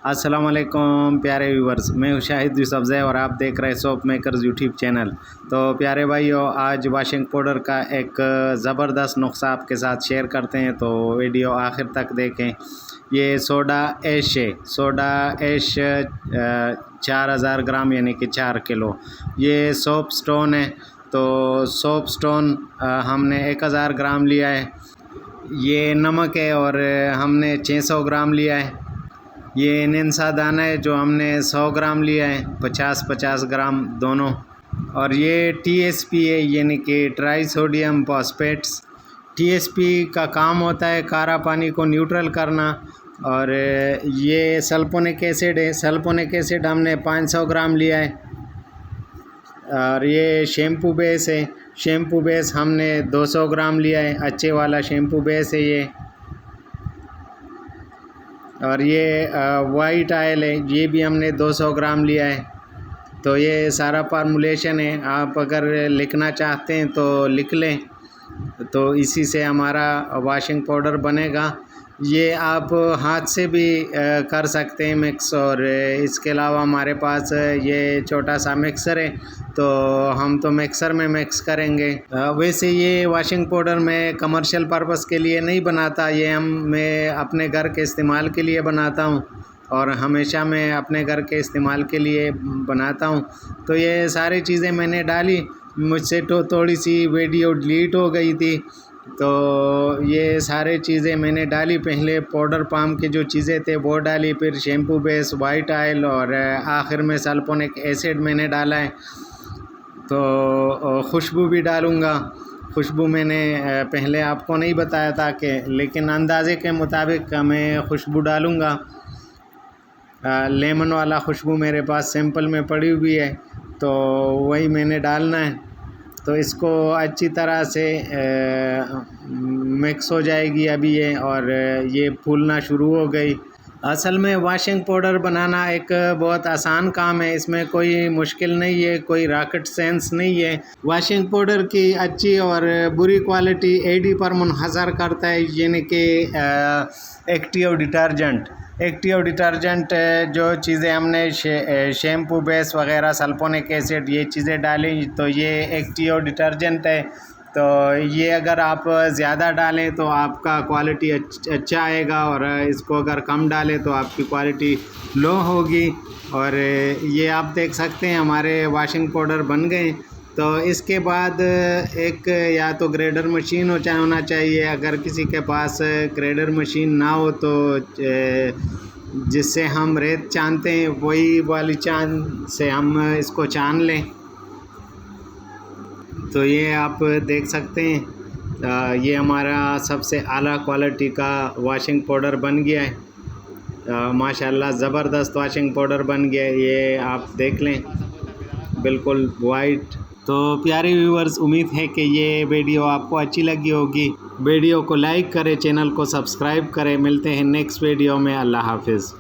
अस्सलाम वालेकुम प्यारे व्यूवर्स, मैं हूं शाहिद यूसुफजई और आप देख रहे हैं सोप मेकर्स यूट्यूब चैनल। तो प्यारे भाइयों, आज वॉशिंग पाउडर का एक ज़बरदस्त नुस्खा आपके साथ शेयर करते हैं, तो वीडियो आखिर तक देखें। ये सोडा ऐश है, सोडा ऐश 4000 ग्राम यानी कि 4 किलो। ये सोप स्टोन है, तो सोप स्टोन हमने 1000 ग्राम लिया है। ये नमक है और हमने 600 ग्राम लिया है। ये निनसा दाना है जो हमने 100 ग्राम लिया है, 50-50 ग्राम दोनों। और ये TSP है यानी कि ट्राई सोडियम फॉस्फेट्स। TSP का काम होता है खारा पानी को न्यूट्रल करना। और ये सल्फोनिक एसिड है, सल्फोनिक एसिड हमने 500 ग्राम लिया है। और ये शैम्पू बेस है, शैम्पू बेस हमने 200 ग्राम लिया है, अच्छे वाला शैम्पू बेस है ये। और ये वाइट ऑयल है, ये भी हमने 200 ग्राम लिया है। तो ये सारा फार्मूलेशन है, आप अगर लिखना चाहते हैं तो लिख लें, तो इसी से हमारा वॉशिंग पाउडर बनेगा। ये आप हाथ से भी कर सकते हैं मिक्स, और इसके अलावा हमारे पास ये छोटा सा मिक्सर है, तो हम तो मिक्सर में मिक्स करेंगे। वैसे ये वॉशिंग पाउडर मैं कमर्शियल पर्पस के लिए नहीं बनाता, ये मैं अपने घर के इस्तेमाल के लिए बनाता हूँ, और हमेशा मैं अपने घर के इस्तेमाल के लिए बनाता हूँ। तो ये सारी चीज़ें मैंने डाली, मुझसे तो थोड़ी सी वीडियो डिलीट हो गई थी, तो ये सारे चीज़ें मैंने डाली। पहले पाउडर पाम की जो चीज़ें थे वो डाली, फिर शैम्पू बेस, वाइट ऑयल, और आखिर में सल्फोनिक एसिड मैंने डाला है। तो खुशबू भी डालूँगा। खुशबू मैंने पहले आपको नहीं बताया था कि, लेकिन अंदाज़े के मुताबिक मैं खुशबू डालूँगा। लेमन वाला खुशबू मेरे पास सैंपल में पड़ी हुई है, तो वही मैंने डालना है। तो इसको अच्छी तरह से मिक्स हो जाएगी अभी ये, और ये फूलना शुरू हो गई। असल में वॉशिंग पाउडर बनाना एक बहुत आसान काम है, इसमें कोई मुश्किल नहीं है, कोई रॉकेट साइंस नहीं है। वॉशिंग पाउडर की अच्छी और बुरी क्वालिटी AD पर मुनहसर करता है, यानी कि एक्टिव डिटर्जेंट। एक्टिव डिटर्जेंट जो चीज़ें हमने शैम्पू बेस वगैरह, सल्फोनिक एसिड, ये चीज़ें डाली, तो ये एक्टिव डिटर्जेंट है। तो ये अगर आप ज़्यादा डालें तो आपका क्वालिटी अच्छा आएगा, और इसको अगर कम डालें तो आपकी क्वालिटी लो होगी। और ये आप देख सकते हैं हमारे वॉशिंग पाउडर बन गए। तो इसके बाद एक या तो ग्रेडर मशीन होना चाहिए, अगर किसी के पास ग्रेडर मशीन ना हो तो जिससे हम रेत छानते हैं वही वाली चान से हम इसको छान लें। तो ये आप देख सकते हैं, ये हमारा सबसे आला क्वालिटी का वॉशिंग पाउडर बन गया है। माशाल्लाह ज़बरदस्त वॉशिंग पाउडर बन गया है, ये आप देख लें, बिल्कुल वाइट। तो प्यारे व्यूवर्स, उम्मीद है कि ये वीडियो आपको अच्छी लगी होगी। वीडियो को लाइक करें, चैनल को सब्सक्राइब करें। मिलते हैं नेक्स्ट वीडियो में। अल्लाह हाफिज़।